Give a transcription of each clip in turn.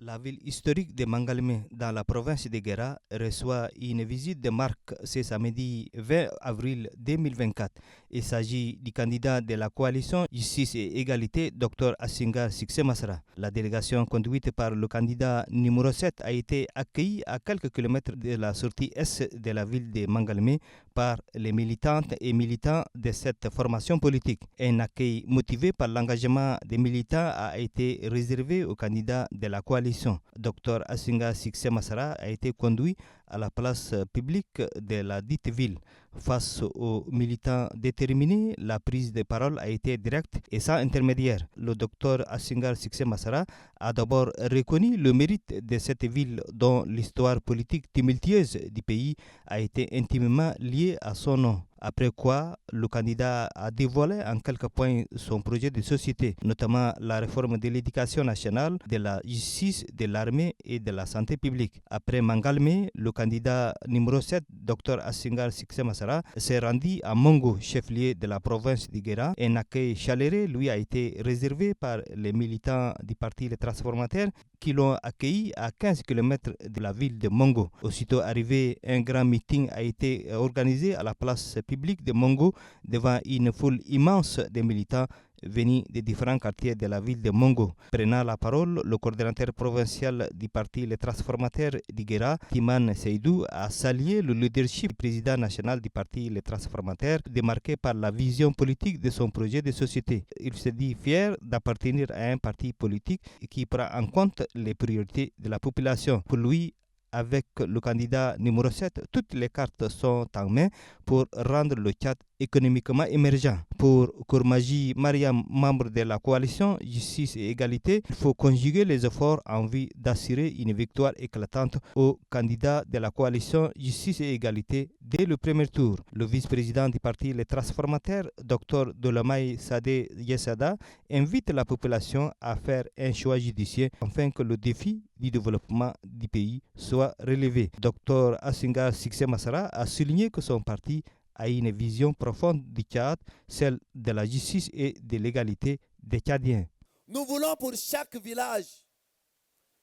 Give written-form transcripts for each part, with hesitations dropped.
La ville historique de Mangalmé, dans la province de Guéra, reçoit une visite de marque ce samedi 20 avril 2024. Il s'agit du candidat de la coalition Justice et Égalité, Dr Assinga Succès Masra. La délégation conduite par le candidat numéro 7 a été accueillie à quelques kilomètres de la sortie est de la ville de Mangalmé par les militantes et militants de cette formation politique. Un accueil motivé par l'engagement des militants a été réservé au candidat de la coalition. Dr Assinga Succès Masra a été conduit à la place publique de la dite ville. Face aux militants déterminés, la prise de parole a été directe et sans intermédiaire. Le Dr Assinga Succès Masra a d'abord reconnu le mérite de cette ville dont l'histoire politique tumultueuse du pays a été intimement liée à son nom. Après quoi, le candidat a dévoilé en quelques points son projet de société, notamment la réforme de l'éducation nationale, de la justice, de l'armée et de la santé publique. Après Mangalmé, le candidat numéro 7, Dr Assinga Succès Masra, s'est rendu à Mongo, chef-lieu de la province de Guéra. Un accueil chaleureux lui a été réservé par les militants du parti Les Transformateurs qui l'ont accueilli à 15 km de la ville de Mongo. Aussitôt arrivé, un grand meeting a été organisé à la place publique de Mongo devant une foule immense de militants venus des différents quartiers de la ville de Mongo. Prenant la parole, le coordinateur provincial du parti Les Transformateurs du Guéra, Timan Seydou, a salué le leadership du président national du parti Les Transformateurs, démarqué par la vision politique de son projet de société. Il se dit fier d'appartenir à un parti politique qui prend en compte les priorités de la population. Pour lui, avec le candidat numéro 7, toutes les cartes sont en main pour rendre le Tchad économiquement émergent. Pour Kourmaji Mariam, membre de la coalition Justice et Égalité, il faut conjuguer les efforts en vue d'assurer une victoire éclatante au candidat de la coalition Justice et Égalité dès le premier tour. Le vice-président du parti Les Transformateurs, Dr Dolomaye Sadé Yessada, invite la population à faire un choix judicieux afin que le défi du développement du pays soit relevé. Dr Assinga Succès Masra a souligné que son parti a une vision profonde du Tchad, celle de la justice et de l'égalité des Tchadiens. Nous voulons pour chaque village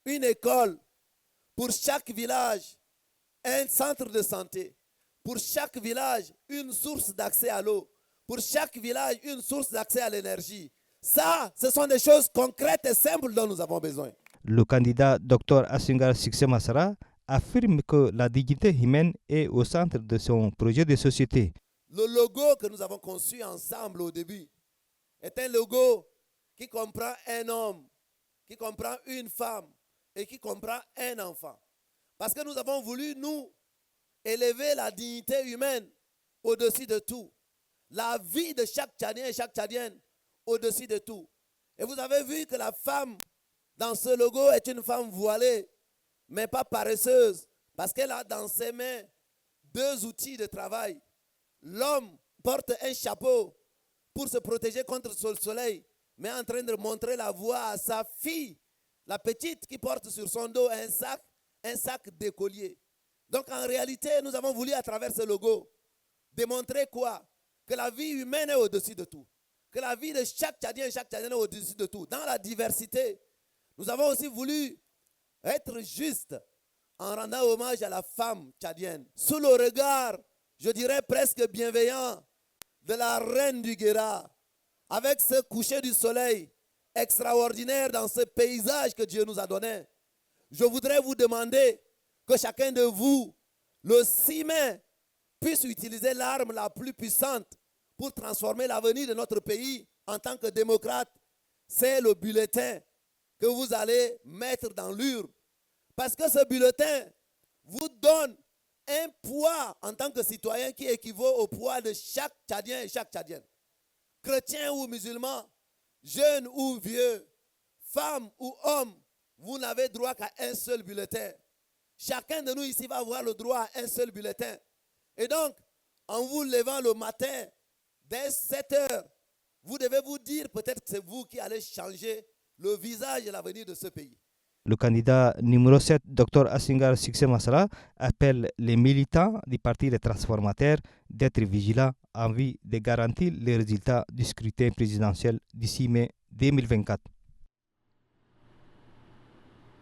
une école, pour chaque village un centre de santé, pour chaque village une source d'accès à l'eau, pour chaque village une source d'accès à l'énergie. Ça, ce sont des choses concrètes et simples dont nous avons besoin. Le candidat Dr Assinga Succès Masra affirme que la dignité humaine est au centre de son projet de société. Le logo que nous avons conçu ensemble au début est un logo qui comprend un homme, qui comprend une femme et qui comprend un enfant. Parce que nous avons voulu, nous, élever la dignité humaine au-dessus de tout. La vie de chaque Tchadien et chaque Tchadienne au-dessus de tout. Et vous avez vu que la femme dans ce logo est une femme voilée, mais pas paresseuse, parce qu'elle a dans ses mains deux outils de travail. L'homme porte un chapeau pour se protéger contre le soleil, mais en train de montrer la voie à sa fille, la petite qui porte sur son dos un sac d'écolier. Donc en réalité, nous avons voulu à travers ce logo démontrer quoi? Que la vie humaine est au-dessus de tout. Que la vie de chaque Tchadien et chaque Tchadienne est au-dessus de tout. Dans la diversité, nous avons aussi voulu être juste en rendant hommage à la femme tchadienne. Sous le regard, je dirais presque bienveillant, de la reine du Guéra, avec ce coucher du soleil extraordinaire dans ce paysage que Dieu nous a donné, je voudrais vous demander que chacun de vous, le 6 mai, puisse utiliser l'arme la plus puissante pour transformer l'avenir de notre pays en tant que démocrate. C'est le bulletin que vous allez mettre dans l'urne. Parce que ce bulletin vous donne un poids en tant que citoyen qui équivaut au poids de chaque Tchadien et chaque Tchadienne. Chrétien ou musulman, jeune ou vieux, femme ou homme, vous n'avez droit qu'à un seul bulletin. Chacun de nous ici va avoir le droit à un seul bulletin. Et donc, en vous levant le matin, dès 7 heures, vous devez vous dire peut-être que c'est vous qui allez changer le visage et l'avenir de ce pays. Le candidat numéro 7, Dr Assinga Succès Masra, appelle les militants du parti Les Transformateurs d'être vigilants en vue de garantir les résultats du scrutin présidentiel d'ici mai 2024.